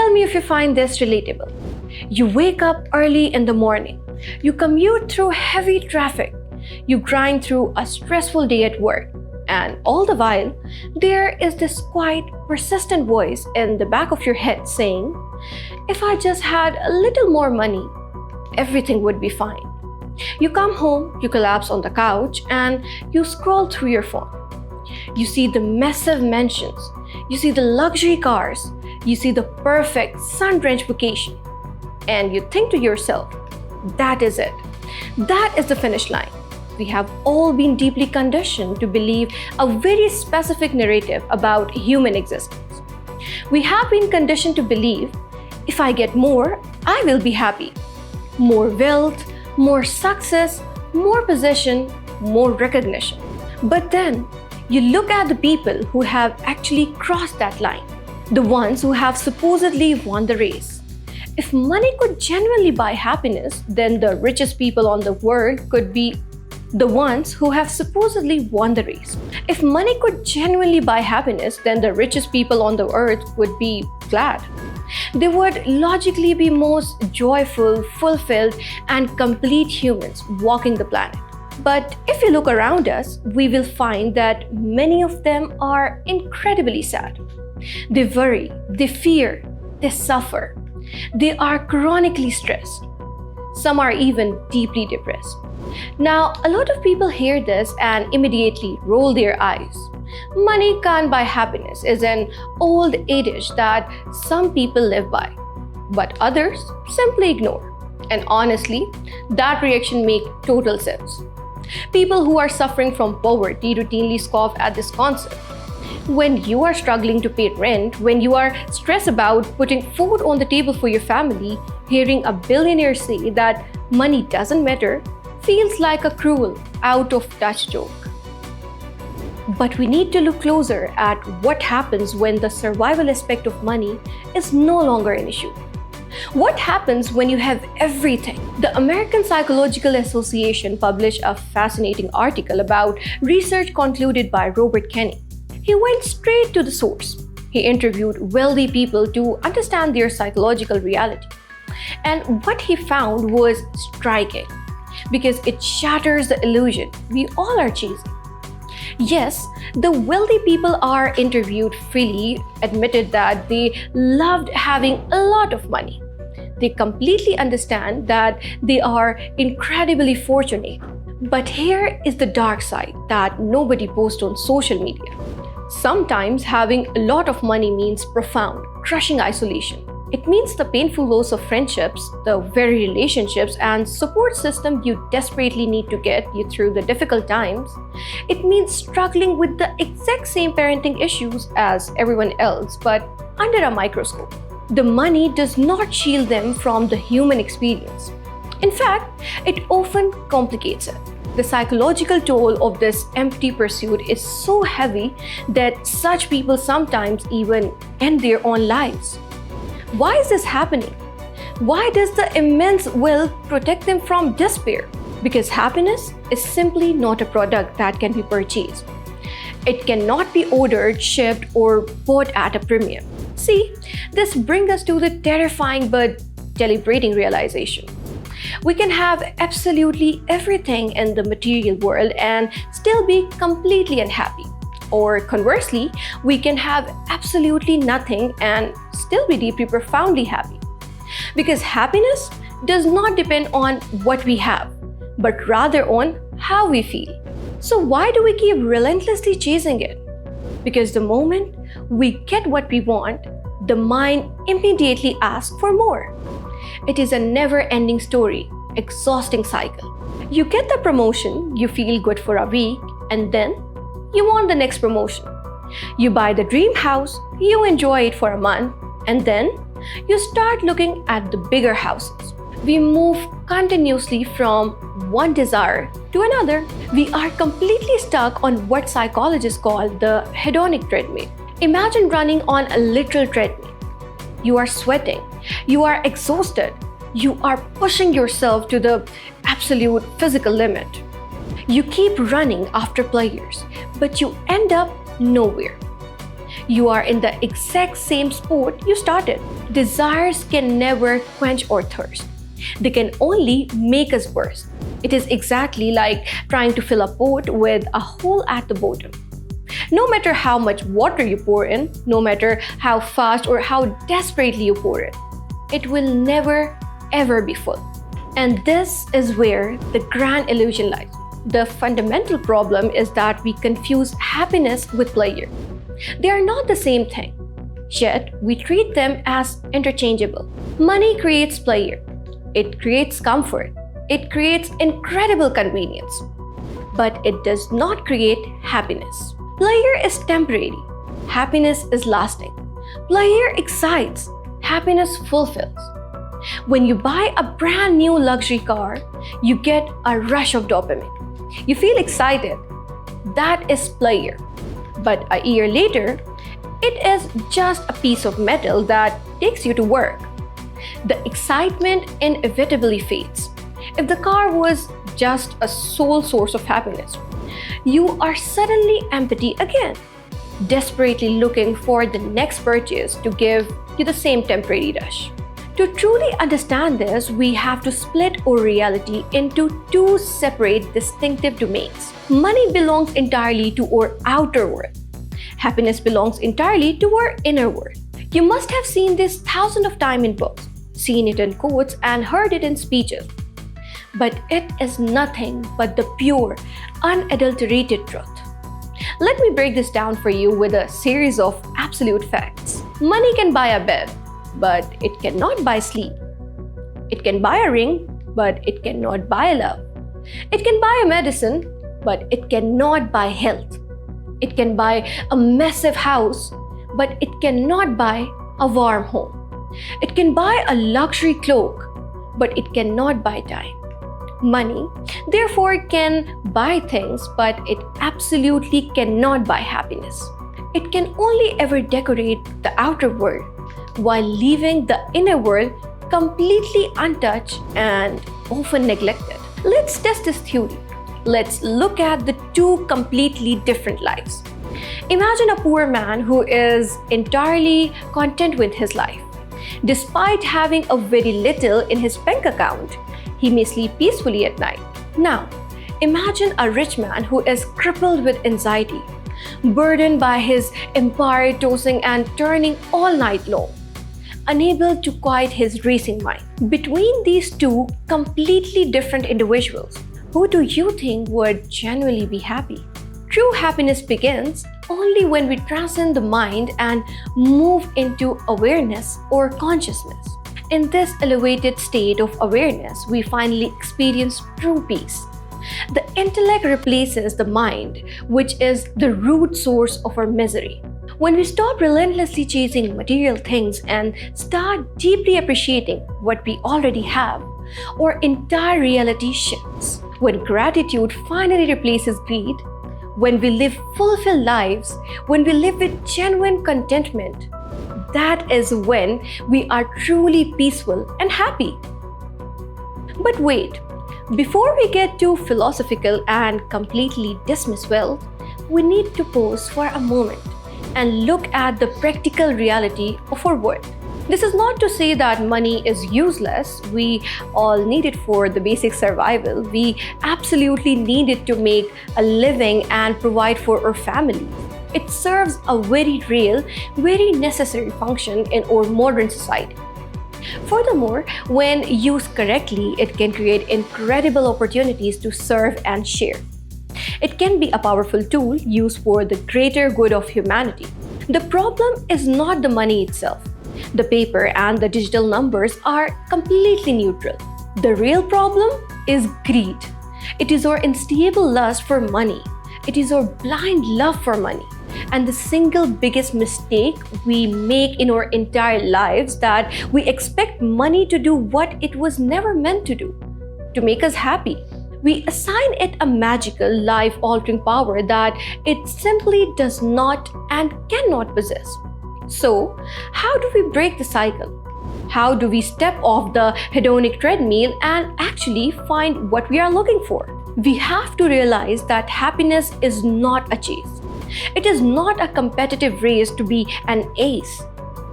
Tell me if you find this relatable. You wake up early in the morning. You commute through heavy traffic. You grind through a stressful day at work. And all the while, there is this quiet, persistent voice in the back of your head saying, if I just had a little more money, everything would be fine. You come home, you collapse on the couch, and you scroll through your phone. You see the massive mansions. You see the luxury cars. You see the perfect sun-drenched vacation. And you think to yourself, that is it. That is the finish line. We have all been deeply conditioned to believe a very specific narrative about human existence. We have been conditioned to believe, if I get more, I will be happy. More wealth, more success, more possession, more recognition. But then, you look at the people who have actually crossed that line, the ones who have supposedly won the race. If money could genuinely buy happiness, then the richest people on the world could be the ones who have supposedly won the race. If money could genuinely buy happiness, then the richest people on the earth would be glad. They would logically be most joyful, fulfilled, and complete humans walking the planet. But if you look around us, we will find that many of them are incredibly sad. They worry, they fear, they suffer. They are chronically stressed. Some are even deeply depressed. Now, a lot of people hear this and immediately roll their eyes. Money can't buy happiness is an old adage that some people live by, but others simply ignore. And honestly, that reaction makes total sense. People who are suffering from poverty routinely scoff at this concept. When you are struggling to pay rent, when you are stressed about putting food on the table for your family, hearing a billionaire say that money doesn't matter feels like a cruel, out-of-touch joke. But we need to look closer at what happens when the survival aspect of money is no longer an issue. What happens when you have everything? The American Psychological Association published a fascinating article about research concluded by Robert Kenney. He went straight to the source. He interviewed wealthy people to understand their psychological reality. And what he found was striking, because it shatters the illusion we all are chasing. Yes, the wealthy people are interviewed freely admitted that they loved having a lot of money. They completely understand that they are incredibly fortunate. But here is the dark side that nobody posts on social media. Sometimes having a lot of money means profound, crushing isolation. It means the painful loss of friendships, the very relationships and support system you desperately need to get you through the difficult times. It means struggling with the exact same parenting issues as everyone else, but under a microscope. The money does not shield them from the human experience. In fact, it often complicates it. The psychological toll of this empty pursuit is so heavy that such people sometimes even end their own lives. Why is this happening? Why does the immense wealth protect them from despair? Because happiness is simply not a product that can be purchased. It cannot be ordered, shipped, or bought at a premium. See, this brings us to the terrifying but deliberating realization. We can have absolutely everything in the material world and still be completely unhappy. Or conversely, we can have absolutely nothing and still be deeply, profoundly happy. Because happiness does not depend on what we have, but rather on how we feel. So why do we keep relentlessly chasing it? Because the moment we get what we want, the mind immediately asks for more. It is a never-ending story, exhausting cycle. You get the promotion, you feel good for a week, and then you want the next promotion. You buy the dream house, you enjoy it for a month, and then you start looking at the bigger houses. We move continuously from one desire to another. We are completely stuck on what psychologists call the hedonic treadmill. Imagine running on a literal treadmill. You are sweating, you are exhausted, you are pushing yourself to the absolute physical limit. You keep running after players, but you end up nowhere. You are in the exact same spot you started. Desires can never quench our thirst. They can only make us worse. It is exactly like trying to fill a boat with a hole at the bottom. No matter how much water you pour in, no matter how fast or how desperately you pour it will never ever be full. And this is where the grand illusion lies. The fundamental problem is that we confuse happiness with pleasure. They are not the same thing, yet we treat them as interchangeable. Money creates pleasure. It creates comfort. It creates incredible convenience. But it does not create happiness. Pleasure is temporary. Happiness is lasting. Pleasure excites. Happiness fulfills. When you buy a brand new luxury car, you get a rush of dopamine. You feel excited. That is pleasure. But a year later, it is just a piece of metal that takes you to work. The excitement inevitably fades. If the car was just a sole source of happiness, you are suddenly empty again, desperately looking for the next purchase to give you the same temporary rush. To truly understand this, we have to split our reality into two separate, distinctive domains. Money belongs entirely to our outer world. Happiness belongs entirely to our inner world. You must have seen this thousands of times in books, seen it in quotes, and heard it in speeches. But it is nothing but the pure, unadulterated truth. Let me break this down for you with a series of absolute facts. Money can buy a bed, but it cannot buy sleep. It can buy a ring, but it cannot buy love. It can buy a medicine, but it cannot buy health. It can buy a massive house, but it cannot buy a warm home. It can buy a luxury cloak, but it cannot buy time. Money, therefore, can buy things, but it absolutely cannot buy happiness. It can only ever decorate the outer world while leaving the inner world completely untouched and often neglected. Let's test this theory. Let's look at the two completely different lives. Imagine a poor man who is entirely content with his life. Despite having a very little in his bank account, he may sleep peacefully at night. Now, imagine a rich man who is crippled with anxiety, burdened by his empire tossing and turning all night long, unable to quiet his racing mind. Between these two completely different individuals, who do you think would genuinely be happy? True happiness begins only when we transcend the mind and move into awareness or consciousness. In this elevated state of awareness, we finally experience true peace. The intellect replaces the mind, which is the root source of our misery. When we stop relentlessly chasing material things and start deeply appreciating what we already have, our entire reality shifts. When gratitude finally replaces greed, when we live fulfilled lives, when we live with genuine contentment, that is when we are truly peaceful and happy. But wait, before we get too philosophical and completely dismiss wealth, we need to pause for a moment and look at the practical reality of our world. This is not to say that money is useless. We all need it for the basic survival. We absolutely need it to make a living and provide for our families. It serves a very real, very necessary function in our modern society. Furthermore, when used correctly, it can create incredible opportunities to serve and share. It can be a powerful tool used for the greater good of humanity. The problem is not the money itself. The paper and the digital numbers are completely neutral. The real problem is greed. It is our unstable lust for money. It is our blind love for money. And the single biggest mistake we make in our entire lives that we expect money to do what it was never meant to do, to make us happy. We assign it a magical, life-altering power that it simply does not and cannot possess. So, how do we break the cycle? How do we step off the hedonic treadmill and actually find what we are looking for? We have to realize that happiness is not a chase. It is not a competitive race to be an ace.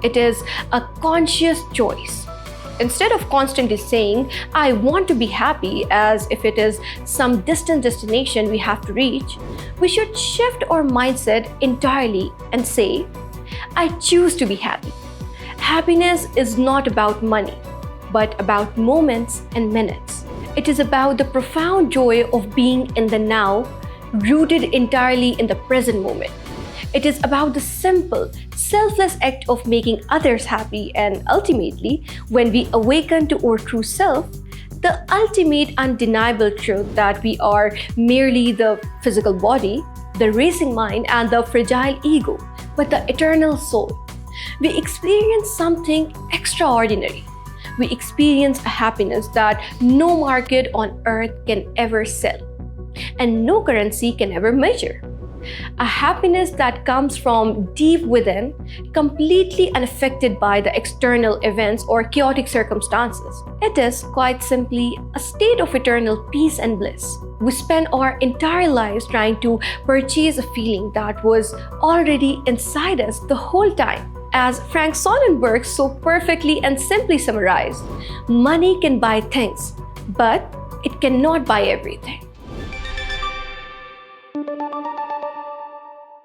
It is a conscious choice. Instead of constantly saying, I want to be happy, as if it is some distant destination we have to reach, we should shift our mindset entirely and say, I choose to be happy. Happiness is not about money, but about moments and minutes. It is about the profound joy of being in the now, rooted entirely in the present moment. It is about the simple, selfless act of making others happy, and ultimately, when we awaken to our true self, the ultimate undeniable truth that we are merely the physical body, the racing mind, and the fragile ego, but the eternal soul. We experience something extraordinary. We experience a happiness that no market on earth can ever sell, and no currency can ever measure. A happiness that comes from deep within, completely unaffected by the external events or chaotic circumstances. It is quite simply a state of eternal peace and bliss. We spend our entire lives trying to purchase a feeling that was already inside us the whole time. As Frank Sonnenberg so perfectly and simply summarized, money can buy things, but it cannot buy everything.